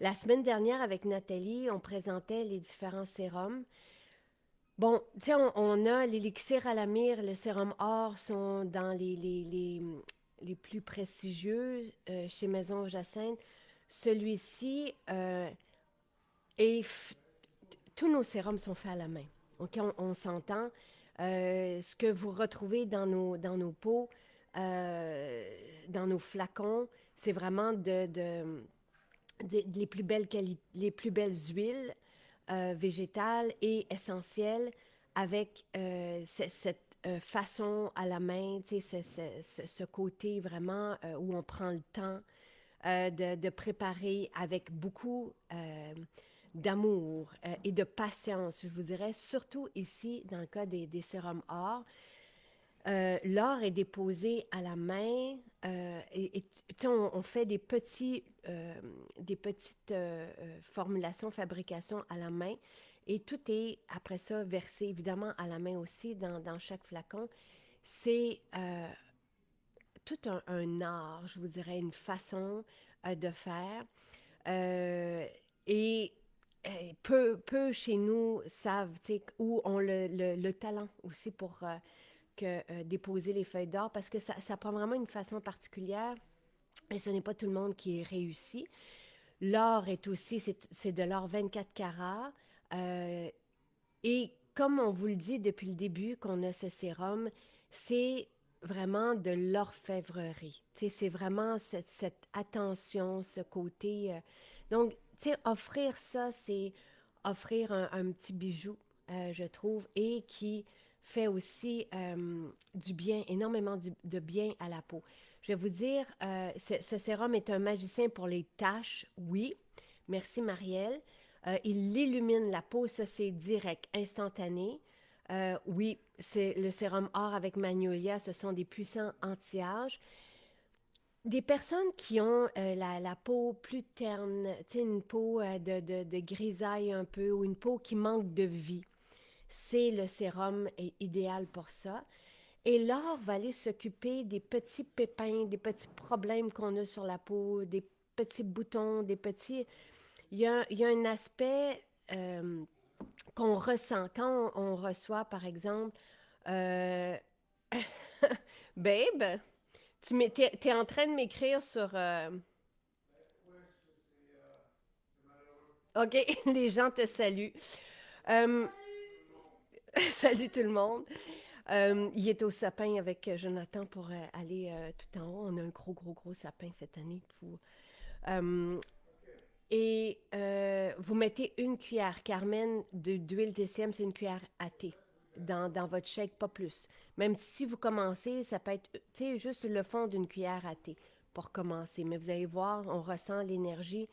La semaine dernière, avec Nathalie, on présentait les différents sérums. Bon, tu sais, on a l'élixir à la myrrhe, le sérum or sont dans les plus prestigieux chez Maison Jacinthe. Celui-ci est... Tous nos sérums sont faits à la main. OK, on s'entend. Ce que vous retrouvez dans nos pots, dans nos flacons, c'est vraiment les plus belles les plus belles huiles végétales et essentielles avec cette façon à la main, ce côté vraiment où on prend le temps de préparer avec beaucoup d'amour et de patience, je vous dirais, surtout ici dans le cas des sérums or. L'or est déposé à la main et on fait des petites formulations, fabrications à la main et tout est après ça versé évidemment à la main aussi dans chaque flacon. C'est tout un art, je vous dirais, une façon de faire. Euh, et peu chez nous savent où ont le talent aussi pour déposer les feuilles d'or parce que ça prend vraiment une façon particulière et ce n'est pas tout le monde qui est réussi. L'or est aussi, c'est de l'or 24 carats. euh, et comme on vous le dit depuis le début qu'on a ce sérum, c'est vraiment de l'orfèvrerie. Tu sais, c'est vraiment cette attention, ce côté. Donc, tu sais, offrir ça, c'est offrir un petit bijou, je trouve, et qui fait aussi du bien, énormément de bien à la peau. Je vais vous dire, ce sérum est un magicien pour les taches, oui. Merci, Marielle. Il illumine la peau, ça c'est direct, instantané. Oui, c'est le sérum or avec magnolia, ce sont des puissants anti-âge. Des personnes qui ont la peau plus terne, tu sais, une peau de grisaille un peu, ou une peau qui manque de vie, c'est le sérum idéal pour ça. Et l'or va aller s'occuper des petits pépins, des petits problèmes qu'on a sur la peau, des petits boutons, des petits... il y a un aspect qu'on ressent quand on reçoit, par exemple, euh, Babe, t'es en train de m'écrire sur... OK, les gens te saluent. Euh, Salut tout le monde. Il est au sapin avec Jonathan pour aller tout en haut. On a un gros sapin cette année. Et vous mettez une cuillère, Carmen, d'huile TCM, c'est une cuillère à thé dans votre shake, pas plus. Même si vous commencez, ça peut être, tu sais, juste le fond d'une cuillère à thé pour commencer. Mais vous allez voir, on ressent l'énergie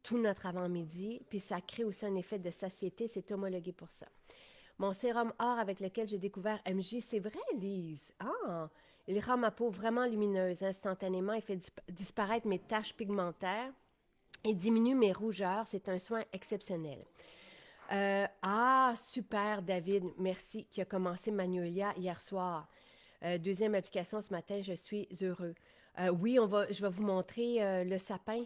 tout notre avant-midi, puis ça crée aussi un effet de satiété, c'est homologué pour ça. Mon sérum or avec lequel j'ai découvert MJ, c'est vrai, Lise. Ah, il rend ma peau vraiment lumineuse instantanément. Il fait disparaître mes taches pigmentaires et diminue mes rougeurs. C'est un soin exceptionnel. Super, David. Merci, qui a commencé Magnolia hier soir. Deuxième application ce matin, je suis heureux. Oui, je vais vous montrer le sapin.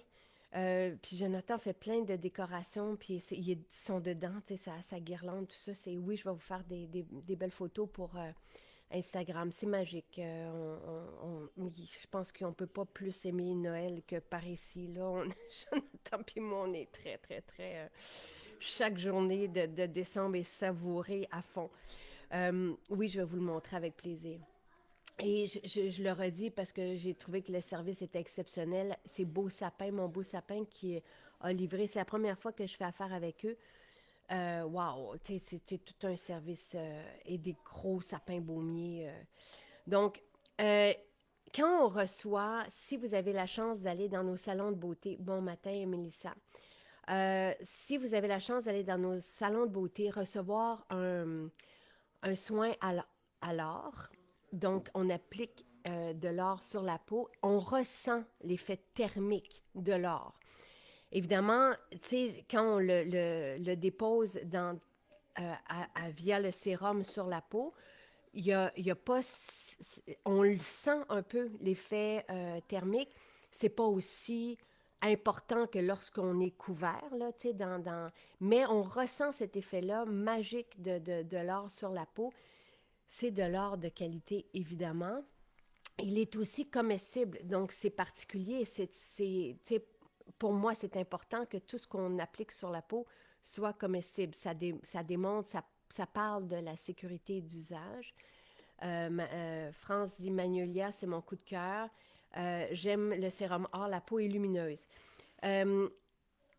Puis Jonathan fait plein de décorations, puis ils sont dedans, tu sais, sa guirlande, tout ça. Oui, je vais vous faire des belles photos pour Instagram. C'est magique. Je pense qu'on ne peut pas plus aimer Noël que par ici. Là, Jonathan puis moi, on est très... chaque journée de décembre est savourée à fond. Oui, je vais vous le montrer avec plaisir. Et je le redis parce que j'ai trouvé que le service était exceptionnel. C'est Beau Sapin, mon Beau Sapin qui a livré. C'est la première fois que je fais affaire avec eux. Wow, c'est tout un service et des gros sapins baumiers. Donc, euh, quand on reçoit, si vous avez la chance d'aller dans nos salons de beauté, bon matin, Mélissa, si vous avez la chance d'aller dans nos salons de beauté, recevoir un soin à l'or, donc on applique de l'or sur la peau, on ressent l'effet thermique de l'or. Évidemment, tu sais, quand on le dépose via le sérum sur la peau, il y a pas, on le sent un peu, l'effet thermique. C'est pas aussi important que lorsqu'on est couvert, là, tu sais, mais on ressent cet effet-là magique de l'or sur la peau. C'est de l'or de qualité, évidemment. Il est aussi comestible, donc c'est particulier. Tu sais, pour moi, c'est important que tout ce qu'on applique sur la peau soit comestible. Ça démontre, ça parle de la sécurité d'usage. France dit Magnolia, c'est mon coup de cœur. J'aime le sérum or, la peau est lumineuse. Euh,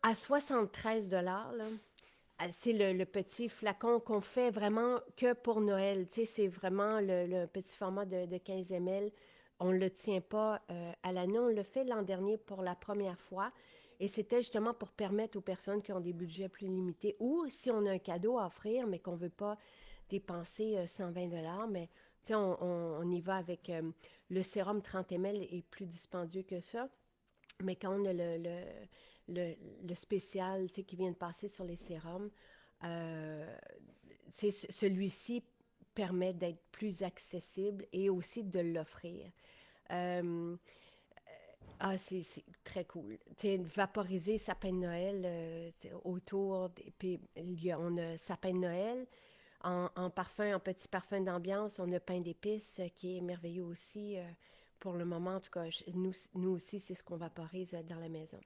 à 73 là, c'est le petit flacon qu'on fait vraiment que pour Noël. Tu sais, c'est vraiment le petit format de 15 ml. On ne le tient pas à l'année. On le fait l'an dernier pour la première fois. Et c'était justement pour permettre aux personnes qui ont des budgets plus limités ou si on a un cadeau à offrir, mais qu'on ne veut pas dépenser 120 mais tu sais, on y va avec le sérum 30 ml est plus dispendieux que ça. Mais quand on a le spécial qui vient de passer sur les sérums, euh, celui-ci permet d'être plus accessible et aussi de l'offrir. Euh, c'est très cool. T'sais, vaporiser sapin de Noël autour, puis on a sapin de Noël. En parfum, en petit parfum d'ambiance, on a pain d'épices qui est merveilleux aussi. Pour le moment, en tout cas, nous aussi, c'est ce qu'on vaporise dans la maison.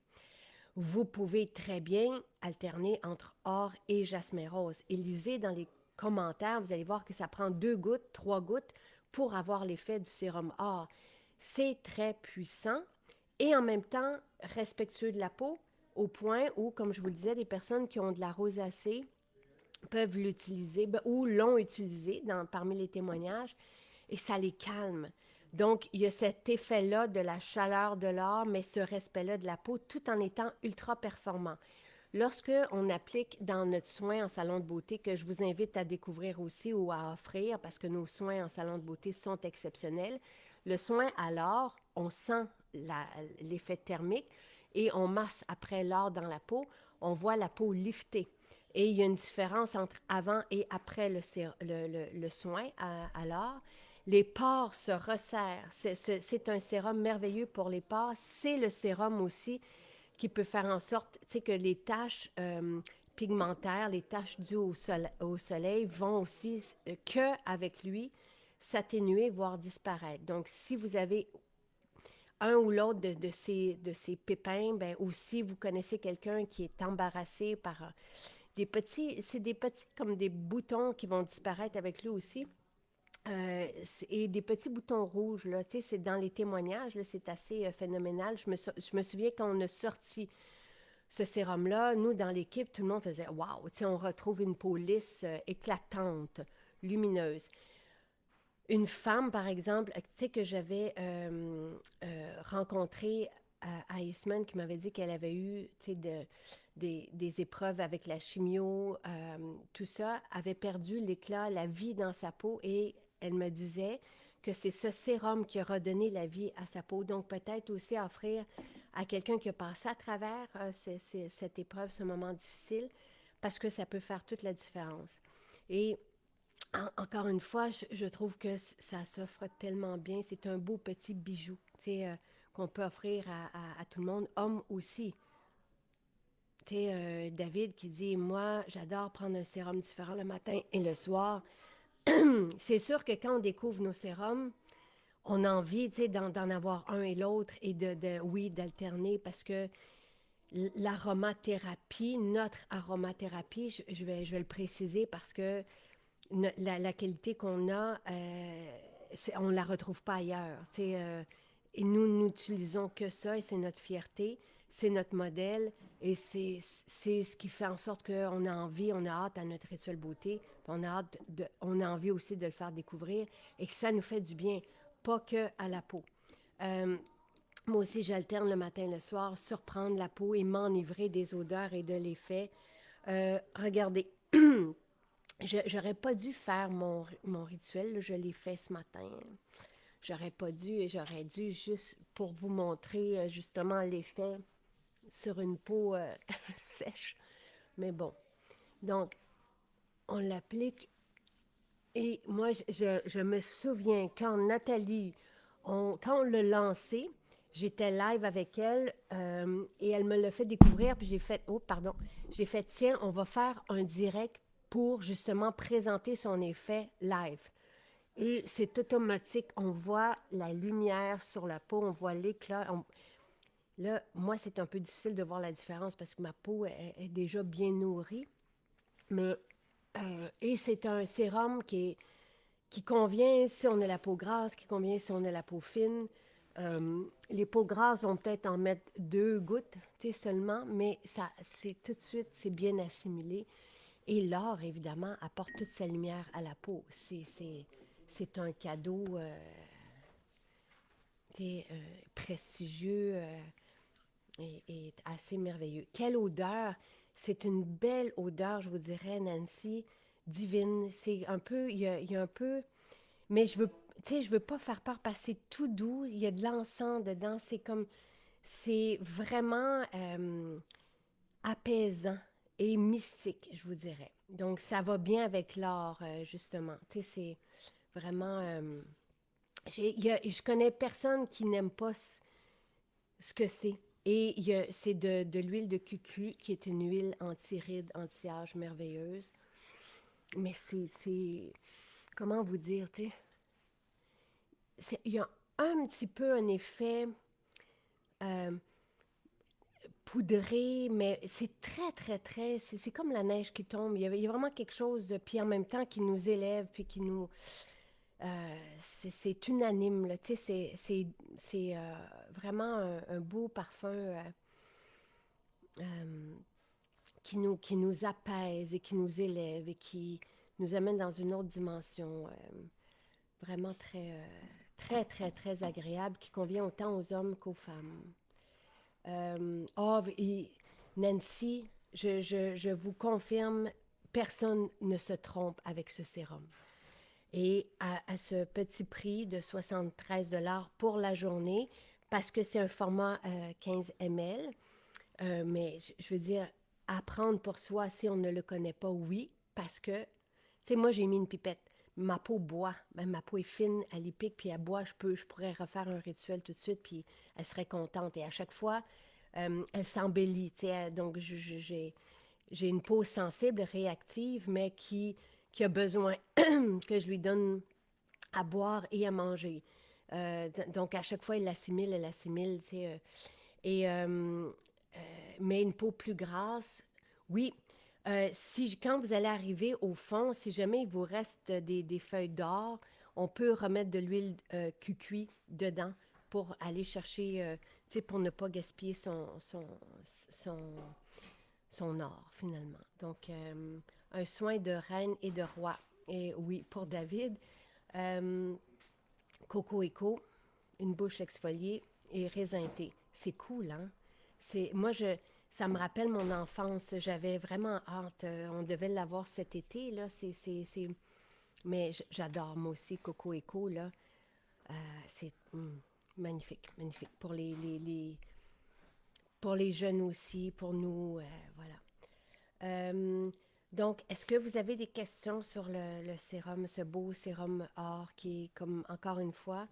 Vous pouvez très bien alterner entre or et jasmin rose. Et lisez dans les commentaires, vous allez voir que ça prend 2 gouttes, 3 gouttes pour avoir l'effet du sérum or. C'est très puissant et en même temps respectueux de la peau, au point où, comme je vous le disais, des personnes qui ont de la rosacée peuvent l'utiliser ou l'ont utilisé parmi les témoignages et ça les calme. Donc, il y a cet effet-là de la chaleur de l'or, mais ce respect-là de la peau tout en étant ultra performant. Lorsque on applique dans notre soin en salon de beauté, que je vous invite à découvrir aussi ou à offrir, parce que nos soins en salon de beauté sont exceptionnels, le soin à l'or, on sent l'effet thermique et on masse après l'or dans la peau, on voit la peau liftée. Et il y a une différence entre avant et après le soin à l'or. Les pores se resserrent. C'est un sérum merveilleux pour les pores. C'est le sérum aussi qui peut faire en sorte que les taches pigmentaires, les taches dues au soleil vont aussi, qu'avec lui, s'atténuer, voire disparaître. Donc, si vous avez un ou l'autre de ces pépins, ben, ou si vous connaissez quelqu'un qui est embarrassé par c'est des petits comme des boutons qui vont disparaître avec lui aussi. Et des petits boutons rouges, là, tu sais, c'est dans les témoignages, là, c'est assez phénoménal. Je me souviens quand on a sorti ce sérum-là, nous, dans l'équipe, tout le monde faisait waouh, tu sais, on retrouve une peau lisse, éclatante, lumineuse. Une femme, par exemple, tu sais, que j'avais rencontrée à Eastman, qui m'avait dit qu'elle avait eu, tu sais, des épreuves avec la chimio, tout ça, avait perdu l'éclat, la vie dans sa peau et elle me disait que c'est ce sérum qui a redonné la vie à sa peau. Donc, peut-être aussi offrir à quelqu'un qui a passé à travers cette épreuve, ce moment difficile, parce que ça peut faire toute la différence. Et encore une fois, je trouve que ça s'offre tellement bien. C'est un beau petit bijou, tu sais, qu'on peut offrir à tout le monde, homme aussi. Tu sais, David qui dit, moi, j'adore prendre un sérum différent le matin et le soir. C'est sûr que quand on découvre nos sérums, on a envie, tu sais, d'en avoir un et l'autre et oui, d'alterner parce que l'aromathérapie, notre aromathérapie, je vais le préciser parce que la qualité qu'on a, on ne la retrouve pas ailleurs. Et nous n'utilisons que ça et c'est notre fierté, c'est notre modèle et c'est ce qui fait en sorte qu'on a envie, on a hâte à notre rituel beauté, on a envie aussi de le faire découvrir et que ça nous fait du bien, pas que à la peau. Euh, Moi aussi, j'alterne le matin et le soir, surprendre la peau et m'enivrer des odeurs et de l'effet. Regardez, j'aurais pas dû faire mon rituel, là, je l'ai fait ce matin. J'aurais pas dû et j'aurais dû juste pour vous montrer justement l'effet sur une peau sèche. Mais bon, donc on l'applique et moi je me souviens quand Nathalie, quand on l'a lancé, j'étais live avec elle et elle me l'a fait découvrir. Puis j'ai fait, tiens, on va faire un direct pour justement présenter son effet live. Et c'est automatique. On voit la lumière sur la peau, on voit l'éclat. Là, moi, c'est un peu difficile de voir la différence parce que ma peau est déjà bien nourrie. Mais, et c'est un sérum qui convient si on a la peau grasse, qui convient si on a la peau fine. Les peaux grasses, on peut-être en mettre 2 gouttes, tu sais, seulement, mais ça, c'est tout de suite, c'est bien assimilé. Et l'or, évidemment, apporte toute sa lumière à la peau. C'est un cadeau prestigieux et assez merveilleux. Quelle odeur! C'est une belle odeur, je vous dirais, Nancy, divine. C'est un peu, il y a un peu, mais je veux pas faire peur parce que c'est tout doux. Il y a de l'encens dedans. C'est vraiment apaisant et mystique, je vous dirais. Donc, ça va bien avec l'art, justement. Tu sais, c'est vraiment... je connais personne qui n'aime pas ce que c'est. Et c'est de l'huile de cucu, qui est une huile anti-rides, anti-âge merveilleuse. Mais comment vous dire, tu sais, il y a un petit peu un effet euh, poudré, mais c'est très, très, très, c'est comme la neige qui tombe. Il y a vraiment quelque chose de, puis en même temps qui nous élève, puis qui nous, c'est unanime, là, tu sais, c'est vraiment un beau parfum euh, qui nous apaise et qui nous élève et qui nous amène dans une autre dimension vraiment très, très, très agréable, qui convient autant aux hommes qu'aux femmes. Et Nancy, je vous confirme, personne ne se trompe avec ce sérum. Et à ce petit prix de 73 pour la journée, parce que c'est un format 15 ml, mais je veux dire, apprendre pour soi si on ne le connaît pas, oui, parce que, tu sais, moi j'ai mis une pipette. Ma peau boit, ben, ma peau est fine, elle est pique, puis elle boit, je pourrais refaire un rituel tout de suite, puis elle serait contente. Et à chaque fois, elle s'embellit, tu sais, donc j'ai une peau sensible, réactive, mais qui a besoin que je lui donne à boire et à manger. Donc, à chaque fois, elle assimile, tu sais. Et, mais une peau plus grasse, oui. Quand vous allez arriver au fond, si jamais il vous reste des feuilles d'or, on peut remettre de l'huile cucuy dedans pour aller chercher, tu sais, pour ne pas gaspiller son, son or, finalement. Donc, un soin de reine et de roi. Et oui, pour David, euh, Coco Eco, une bouche exfoliée et raisin-thé. C'est cool, hein? Ça me rappelle mon enfance. J'avais vraiment hâte. On devait l'avoir cet été, là. Mais j'adore, moi aussi, Coco Eco, là. C'est magnifique, magnifique. Pour les jeunes aussi, pour nous, voilà. Euh, donc, est-ce que vous avez des questions sur le sérum, ce beau sérum or qui est, comme encore une fois,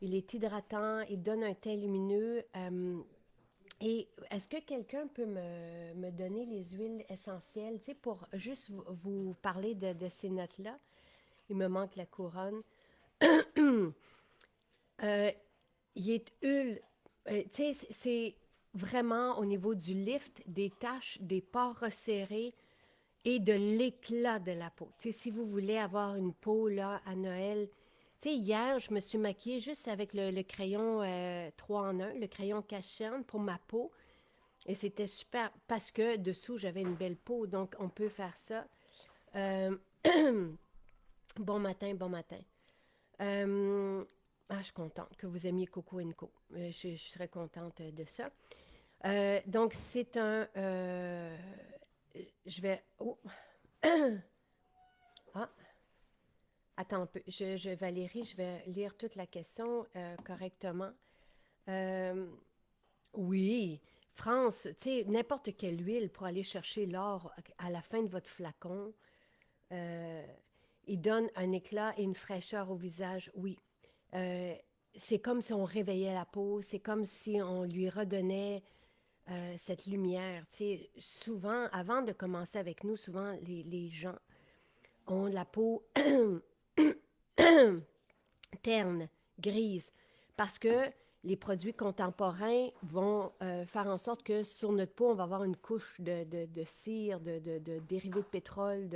il est hydratant, il donne un teint lumineux. Et est-ce que quelqu'un peut me donner les huiles essentielles, tu sais, pour juste vous parler de ces notes-là? Il me manque la couronne. Euh, il est tu sais, c'est vraiment au niveau du lift, des taches, des pores resserrés et de l'éclat de la peau. Tu sais, si vous voulez avoir une peau, là, à Noël, tu sais, hier, je me suis maquillée juste avec le crayon 3 en 1, le crayon cache-cerne pour ma peau. Et c'était super parce que dessous, j'avais une belle peau. Donc, on peut faire ça. Euh, bon matin, bon matin. Je suis contente que vous aimiez Coco Co. Je serais contente de ça. Donc, c'est un... je vais... Oh! Ah! Attends un peu. Valérie, je vais lire toute la question correctement. Euh, oui, France, tu sais, n'importe quelle huile pour aller chercher l'or à la fin de votre flacon, euh, il donne un éclat et une fraîcheur au visage, oui. Euh, c'est comme si on réveillait la peau, c'est comme si on lui redonnait cette lumière. Tu sais, souvent, avant de commencer avec nous, souvent les gens ont la peau terne, grise, parce que les produits contemporains vont faire en sorte que sur notre peau, on va avoir une couche de cire, de dérivés de pétrole,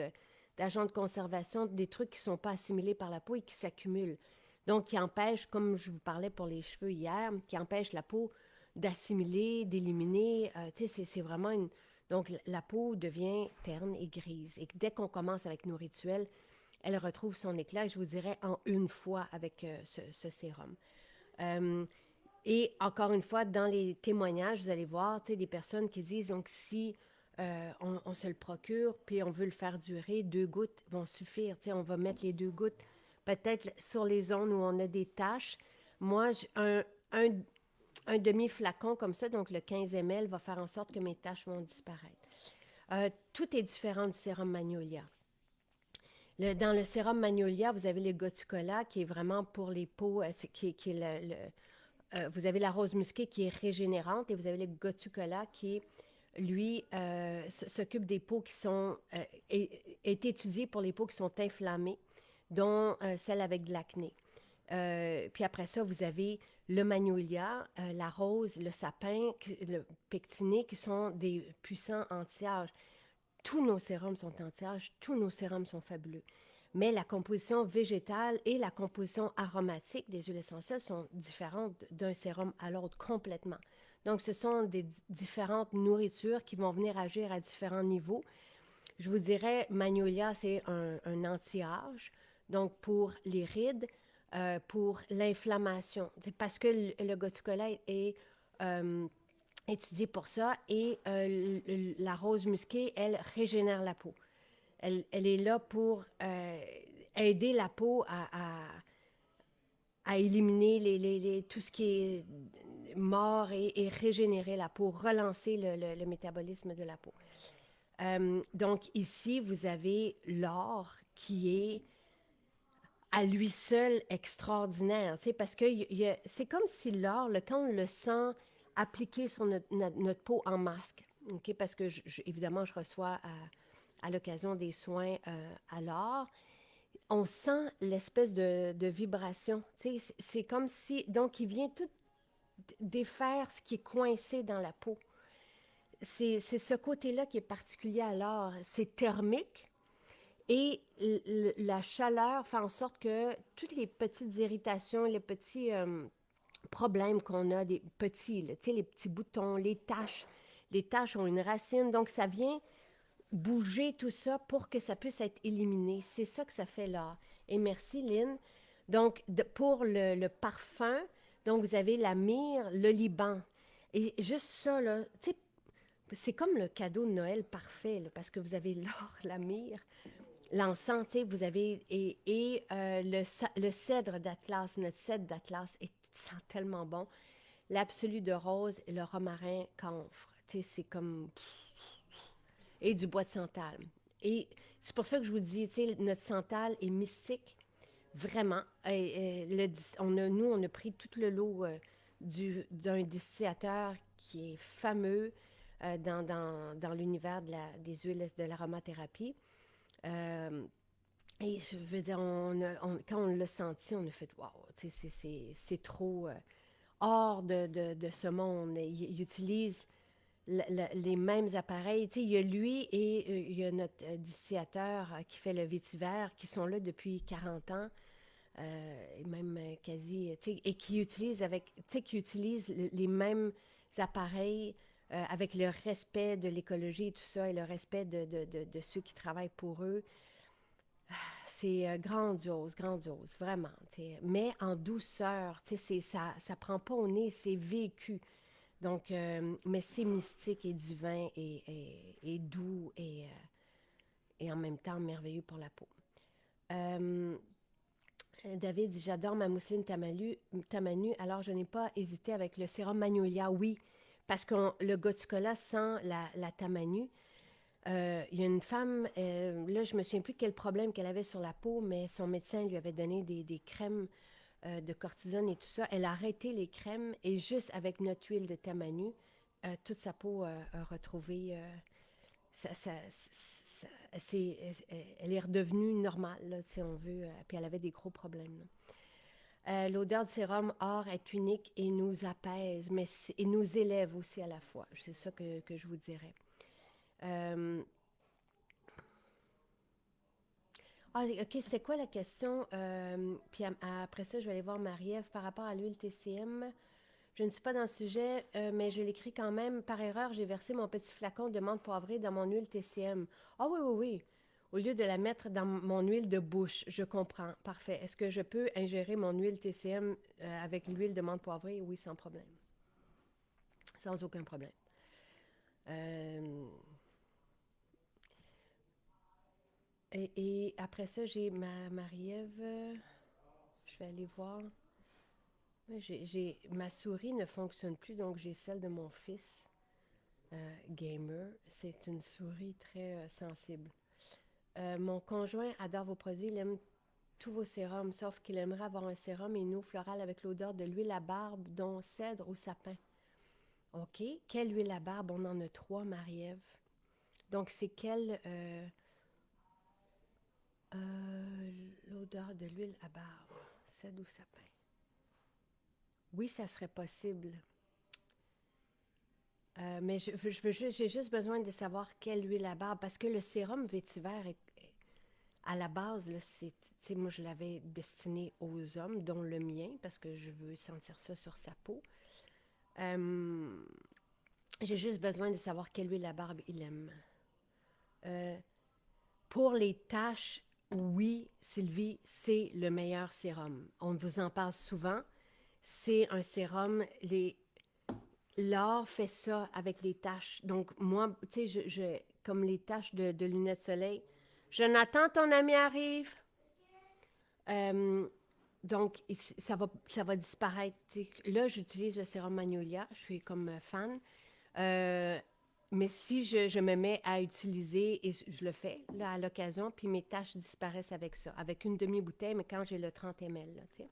d'agents de conservation, des trucs qui ne sont pas assimilés par la peau et qui s'accumulent. Donc, qui empêchent, comme je vous parlais pour les cheveux hier, qui empêchent la peau d'assimiler, d'éliminer. Tu sais, c'est vraiment une... Donc, la peau devient terne et grise. Et dès qu'on commence avec nos rituels, elle retrouve son éclat, je vous dirais, en une fois avec ce sérum. Euh, et encore une fois, dans les témoignages, vous allez voir des personnes qui disent donc si on se le procure, puis on veut le faire durer, 2 gouttes vont suffire. On va mettre les 2 gouttes peut-être sur les zones où on a des taches. Moi, un, un demi-flacon comme ça, donc le 15 ml, va faire en sorte que mes taches vont disparaître. Tout est différent du sérum Magnolia. Dans le sérum Magnolia, vous avez le Gotucola qui est vraiment pour les peaux, qui est vous avez la rose musquée qui est régénérante et vous avez le Gotucola qui, lui, s'occupe des peaux qui sont, est étudié pour les peaux qui sont inflammées, dont celle avec de l'acné. Puis après ça, vous avez le magnolia, la rose, le sapin, le pectiné, qui sont des puissants anti-âge. Tous nos sérums sont anti-âge, tous nos sérums sont fabuleux. Mais la composition végétale et la composition aromatique des huiles essentielles sont différentes d'un sérum à l'autre complètement. Donc, ce sont des différentes nourritures qui vont venir agir à différents niveaux. Je vous dirais, Magnolia, c'est un anti-âge, donc pour les rides, pour l'inflammation, parce que le Gotucola est étudié pour ça et la rose musquée, elle régénère la peau. Elle est là pour aider la peau à éliminer tout ce qui est mort et régénérer la peau, relancer le métabolisme de la peau. Donc ici, vous avez l'or qui est à lui seul extraordinaire, tu sais, parce que c'est comme si l'or, quand on le sent appliqué sur notre peau en masque, OK, parce que évidemment, je reçois à l'occasion des soins à l'or, on sent l'espèce de vibration, tu sais, c'est comme si, donc il vient tout défaire ce qui est coincé dans la peau. C'est ce côté-là qui est particulier à l'or, c'est thermique, et la chaleur fait en sorte que toutes les petites irritations, les petits problèmes qu'on a, des petits, là, tu sais, les petits boutons, les taches ont une racine, donc ça vient bouger tout ça pour que ça puisse être éliminé. C'est ça que ça fait là. Et merci, Lynn. Donc, pour le parfum, donc vous avez la myrrhe, le Liban. Et juste ça, là, tu sais, c'est comme le cadeau de Noël parfait, là, parce que vous avez l'or, la myrrhe, l'encens, tu sais, vous avez, le cèdre d'Atlas, notre cèdre d'Atlas, sent tellement bon. L'absolu de rose et le romarin camphre, tu sais, c'est comme... Et du bois de santal. Et c'est pour ça que je vous dis, tu sais, notre santal est mystique, vraiment. Nous, on a pris tout le lot d'un distillateur qui est fameux dans l'univers des huiles de l'aromathérapie. Euh, et je veux dire, quand on l'a senti, on a fait wow, c'est trop hors de ce monde. Il utilise les mêmes appareils. Tu sais, il y a lui et il y a notre distillateur qui fait le vétiver qui sont là depuis 40 ans. Et même quasi, tu sais, et qui utilisent qui utilisent les mêmes appareils avec le respect de l'écologie et tout ça, et le respect de ceux qui travaillent pour eux. C'est grandiose, grandiose, vraiment. Mais en douceur, ça prend pas au nez, c'est vécu. Donc, mais c'est mystique et divin et doux et en même temps merveilleux pour la peau. Euh, David dit, j'adore ma mousseline tamanu, alors je n'ai pas hésité avec le sérum Magnolia. Oui, parce que le Gotucola sent la tamanu. Il y a une femme, là, je me souviens plus de quel problème qu'elle avait sur la peau, mais son médecin lui avait donné des crèmes de cortisone et tout ça. Elle a arrêté les crèmes et juste avec notre huile de tamanu, toute sa peau a retrouvé... elle est redevenue normale, là, si on veut. Puis elle avait des gros problèmes, là. L'odeur du sérum or est unique et nous apaise, mais et nous élève aussi à la fois. C'est ça que je vous dirais. Euh, OK, c'était quoi la question? Puis après ça, je vais aller voir Marie-Ève par rapport à l'huile TCM. Je ne suis pas dans le sujet, mais je l'écris quand même. Par erreur, j'ai versé mon petit flacon de menthe poivrée dans mon huile TCM. Ah oui, oui, oui. Au lieu de la mettre dans mon huile de bouche, je comprends. Parfait. Est-ce que je peux ingérer mon huile TCM avec l'huile de menthe poivrée? Oui, sans problème. Sans aucun problème. Euh, et après ça, j'ai Marie-Ève. Je vais aller voir. Ouais, ma souris ne fonctionne plus, donc j'ai celle de mon fils, gamer. C'est une souris très sensible. Mon conjoint adore vos produits, il aime tous vos sérums, sauf qu'il aimerait avoir un sérum Inno floral avec l'odeur de l'huile à barbe, dont cèdre ou sapin. OK. Quelle huile à barbe? On en a 3, Marie-Ève. Donc, c'est quelle l'odeur de l'huile à barbe, cèdre ou sapin? Oui, ça serait possible. Mais j'ai juste besoin de savoir quelle huile à barbe, parce que le sérum vétiver, à la base, là, moi, je l'avais destiné aux hommes, dont le mien, parce que je veux sentir ça sur sa peau. J'ai juste besoin de savoir quelle huile à barbe il aime. Pour les taches, oui, Sylvie, c'est le meilleur sérum. On vous en parle souvent. C'est un sérum, l'or fait ça avec les taches. Donc, moi, tu sais, comme les taches de lunettes de soleil, Jonathan, ton ami arrive. Donc, ça va disparaître. Là, j'utilise le sérum Magnolia. Je suis comme fan. Mais si je me mets à utiliser, et je le fais là, à l'occasion, puis mes taches disparaissent avec ça, avec une demi-bouteille, mais quand j'ai le 30 ml, là, tu sais.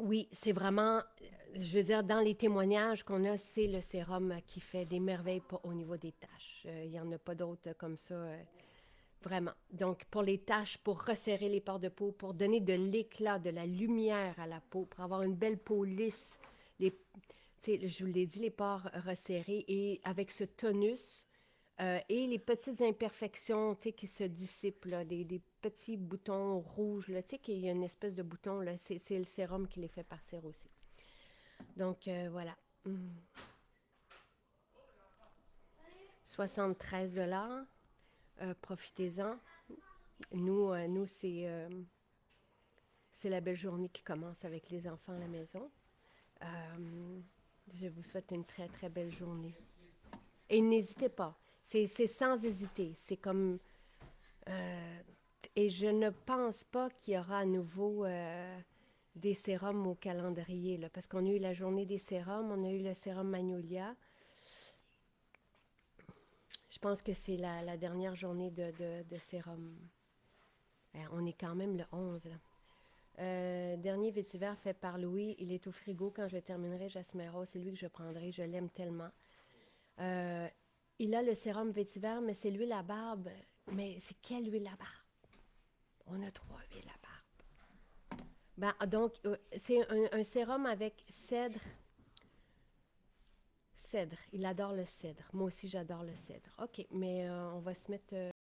Oui, c'est vraiment, je veux dire, dans les témoignages qu'on a, c'est le sérum qui fait des merveilles au niveau des taches. Il n'y en a pas d'autres comme ça, vraiment. Donc, pour les taches, pour resserrer les pores de peau, pour donner de l'éclat, de la lumière à la peau, pour avoir une belle peau lisse, les, je vous l'ai dit, les pores resserrés, et avec ce tonus, et les petites imperfections qui se dissipent, là, des petits boutons rouges, là, qu'il y a une espèce de bouton, là, c'est le sérum qui les fait partir aussi. Donc, voilà. 73 $. Profitez-en. Nous c'est la belle journée qui commence avec les enfants à la maison. Je vous souhaite une très, très belle journée. Et n'hésitez pas. C'est sans hésiter. C'est comme... et je ne pense pas qu'il y aura à nouveau des sérums au calendrier, là, parce qu'on a eu la journée des sérums, on a eu le sérum Magnolia. Je pense que c'est la dernière journée de sérum. On est quand même le 11, là. Dernier vétiver fait par Louis. Il est au frigo. Quand je terminerai, Jasmero, c'est lui que je prendrai. Je l'aime tellement. Il a le sérum vétiver, mais c'est l'huile à barbe. Mais c'est quelle huile à barbe? On a 3 huiles à barbe. Ben, donc, c'est un sérum avec cèdre. Cèdre. Il adore le cèdre. Moi aussi, j'adore le cèdre. OK, mais on va se mettre...